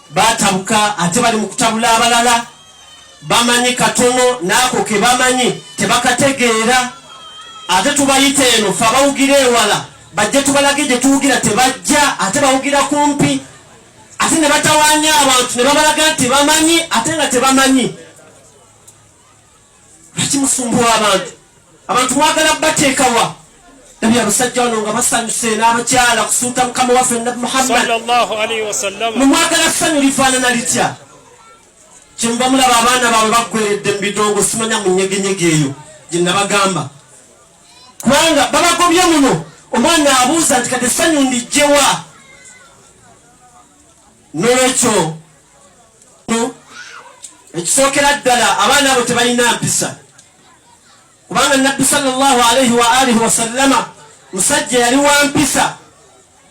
batabuka ate bali mu kutabula abalala bamanyi katono nako ke bamanyi tebakategeera ate tubayite eno fa bawugira ewala bajje tubalage gye tuwugira tebajja ate bawugira kumpi ate ne batawaanya abantu ne babalaga nti bamanyi ate nga tebamanyi. Lwaki musumbula abantu mwagala bateekawa nabi abasajja wano nga basanyuse n'abakyala kusuuta mukama waffe nabi Muhammad sallallahu alaihi wasallam mwagala ssanyu lifaanana litya kyemuba mulaba abaana baabwe baggweredde mu bidongo simanya mu nyegenyege eyo gye nabagamba kubanga babagobye muno omwana abuuza nti kati essanyu ndijjewa. Nolwekyo ekisookera ddala abaana abo tebalina mpisa kubanga nabbi sallallahu alaihi wa alihi wasallama musajja yali wa mpisa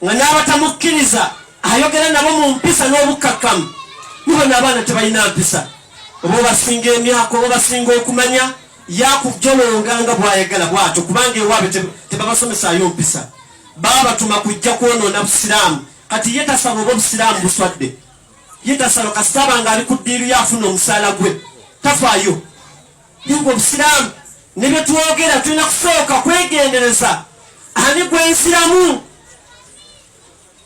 nga n'abatamukkiriza ayogera nabo mu mpisa n'obukkakkamu. Nibona abaana tebalina mpisa oba obasinga emyaka oba basinga okumanya yakujolonganga bwayagala bwatyo kubanga ewaabwe tebabasomesaayo mpisa baba batuma kujja kwonoona busiraamu. Kati ye tasaba oba obusiraamu buswadde ye tasaba kasitaba nga ali ku ddiiru yafuna omusaala gwe tafaayo yenga obusiraamu ne bye twogera tulina kusooka kwegendereza ani gwensiramu.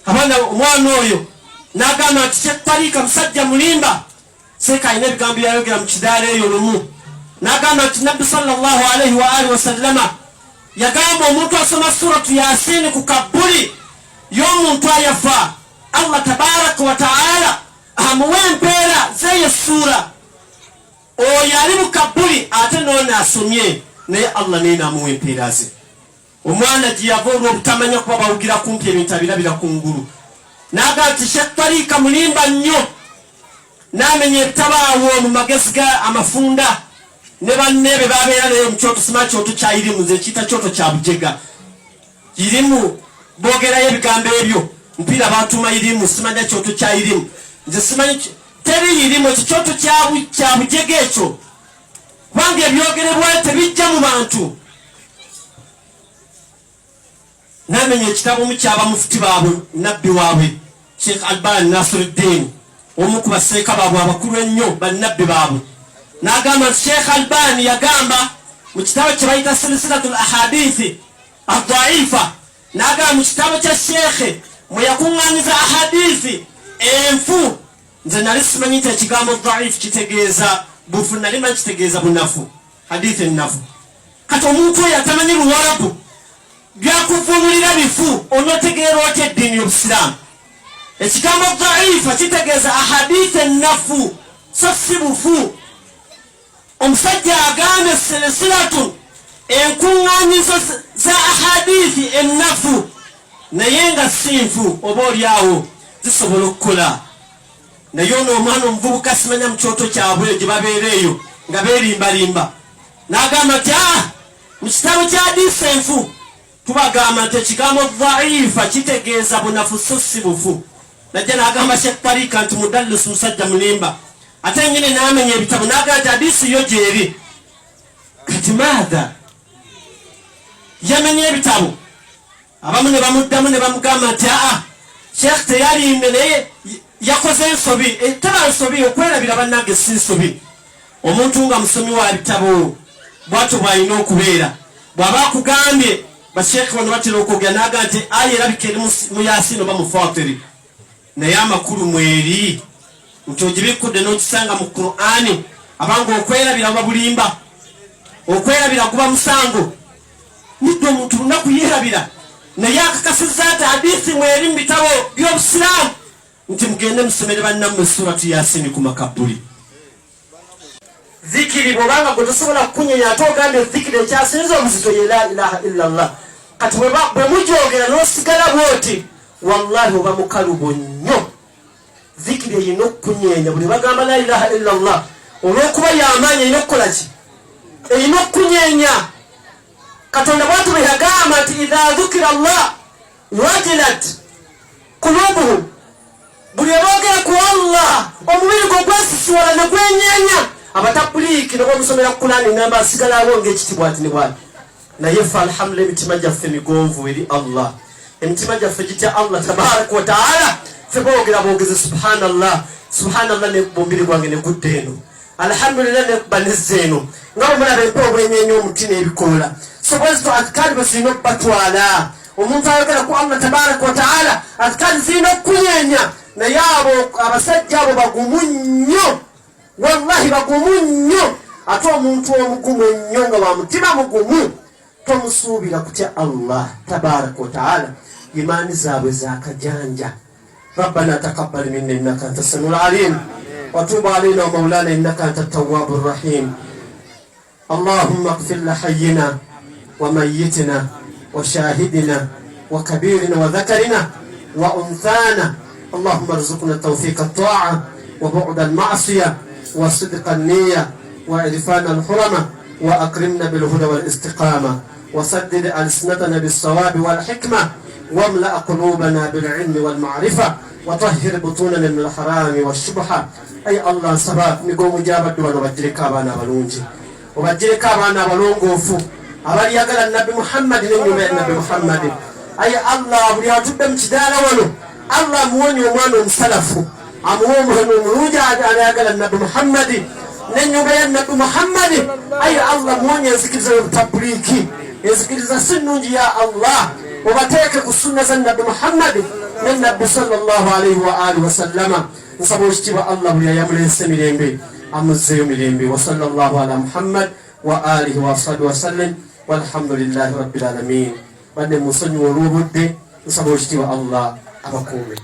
Abaana omwana oyo n'agamba nti kyetaliika musajja mulimba seeka alina ebigambo byayogera mu kidaala eyo lumu n'agamba nti nabbi sallallahu alaihi wa alihi wasallama yagamba omuntu asoma suratu Yasin ku kabbuli y'omuntu ayafa Allah tabaraka wa ta'ala amuwe empeera zeyo sura oyo ali mu kabbuli ate noona asomye naye Allah naye n'amuwa empeera ze. Omwana gye yava olw'obutamanya kuba bawugira kumpi ebintu abirabira ku ngulu n'agamba nti Sheikh mulimba nnyo n'amenya ebitabaawo mu magezi ga amafunda ne banneebe babeera naye mu kyoto sima kyoto kya irimu nze kiyita kyoto kya bujega irimu boogerayo ebigambo ebyo mpiira batuma irimu simanya kyoto kya irimu nze simanyi teri irimu ekyo kyoto kya bujega ekyo kubanga ebyogerebwa tebijja mu bantu. N'amenya ekitabo mu kyaba mufuti baabwe nabbi waabwe Sheikh Albani Nasiruddin omu ku baseeka baabwe abakulu ennyo bannabbi baabwe n'agamba nti Sheikh Albani yagamba mu kitabo kye bayita silsilatul ahadithi ad-da'ifa n'agamba mu kitabo kya Sheikh mwe yakuŋŋaanyiza ahadithi enfu nze nali simanyi nti ekigambo da'if kitegeeza bufu nali manyi kitegeeza bunafu hadithi ennafu. Kati omuntu oyo atamanyi Luwarabu byakuvumulira bifu onotegeera otya eddiini y'Obusiraamu. Ekigambo da'ifa kitegeeza ahadithi ennafu so si bufu. Omusajja agambye silsilatun enkuŋŋaanyizo za ahadithi ennafu naye nga si nfu oba olyawo zisobola okukola. Naye ono omwana omuvubuka simanya mu kyoto kyabwe gye babeera eyo nga beerimbalimba n'agamba nti mu kitabo kya hadithi enfu tubagamba nti ekigambo da'ifa kitegeeza bunafu so si bufu. Najja n'agamba Sheikh Tariika nti mudallis musajja mulimba ate nyine n'amenya ebitabo n'agamba nti hadithi yo gyeri. Kati maadha yamenya ebitabo abamu ne bamuddamu ne bamugamba nti Sheikh teyalimbe naye yakoze ensobi teba nsobi okwerabira bannange si nsobi. Omuntu nga musomi wa bitabo bwatyo bw'alina okubeera bw'aba akugambye basheekhe bano batera okwogera n'agamba nti aya erabika eri mu Yasin oba mu Fatiri naye amakulu mweri nti ogibikkudde n'okisanga mu Qur'ani abanga okwerabira oba bulimba okwerabira guba musango nidde omuntu lunaku yeerabira naye akakasizza nti hadithi mweri mu bitabo by'Obusiraamu nti mugende musomere bannammwe suratu Yasin ku makabbuli. Zikiri bw'obanga gwe tosobola kukunyenya ate ogambye zikiri ekyasinza obuzito ye la ilaha illallah. Kati bwe mugyogera n'osigala bw'oti wallahi oba mukalubo nnyo. Zikiri erina okukunyenya buli bagamba la ilaha illallah olw'okuba y'amaanyi erina okukola ki? Erina okukunyenya. Katonda bw'ati bwe yagamba nti idha dhukira Allah wajilat qulubuhum buli boogera ku Allah omubiri gwe gwesisiwala ne gwenyenya. Abatapuliiki n'omusomera Qur'ani ngamba asigalawo ng'ekitibwa ati ne bwati. Naye ffe alhamdulillah emitima gyaffe migonvu eri Allah. Emitima gyaffe gitya Allah tabaraka wa ta'ala. Ffe boogera boogeze subhanallah subhanallah ne bombiri gwange ne guddeno alhamdulillah ne banizeno ngabo muna bempo bwenyenyo mutine ebikola so bwesto azkari basino batwala omuntu ayogera ku Allah tabarak wa taala azkari zino kunyenya na yabo abasajja abo bagumunyo wallahi bagumunyo ate omuntu omugumu ennyo nga wa mutima mugumu tomusuubira kutya Allah tabarak wa taala imani zaabwe zakajanja ربنا تقبل منا إنك أنت السميع العليم وتوب علينا مولانا إنك أنت التواب الرحيم اللهم اغفر لحينا وميتنا وشاهدنا وكبيرنا وذكرنا وأنثانا اللهم ارزقنا توفيق الطاعة وبعد المعصية وصدق النية وإعرفان الحرمة وأكرمنا بالهدى والاستقامة وسدد ألسنتنا بالصواب والحكمة واملأ قلوبنا بالعلم والمعرفة وطهر بطوننا من الحرام والشبهة أي الله سبب نقوم مجابة دوان وبجرك أبانا ولونجي وبجرك أبانا ولونغوفو أبالي يقل النبي محمد نيوم النبي محمد أي الله ولياتب امتدالا ولو الله مواني ومانو مسلفو أموهم هنو مروجا على يقل النبي محمد نيوم النبي محمد أي الله مواني يذكر تبريكي يذكر سنونجي يا الله وبتيك السنة النبي محمد النبي صلى الله عليه وآله وسلم نصبوشتي الله يا يمل السميلين بي أمزيوملين بي وصلى الله على محمد وآله وصحبه وسلم والحمد لله رب العالمين بعد مسلم ولوبد نصبوشتي الله أبكومي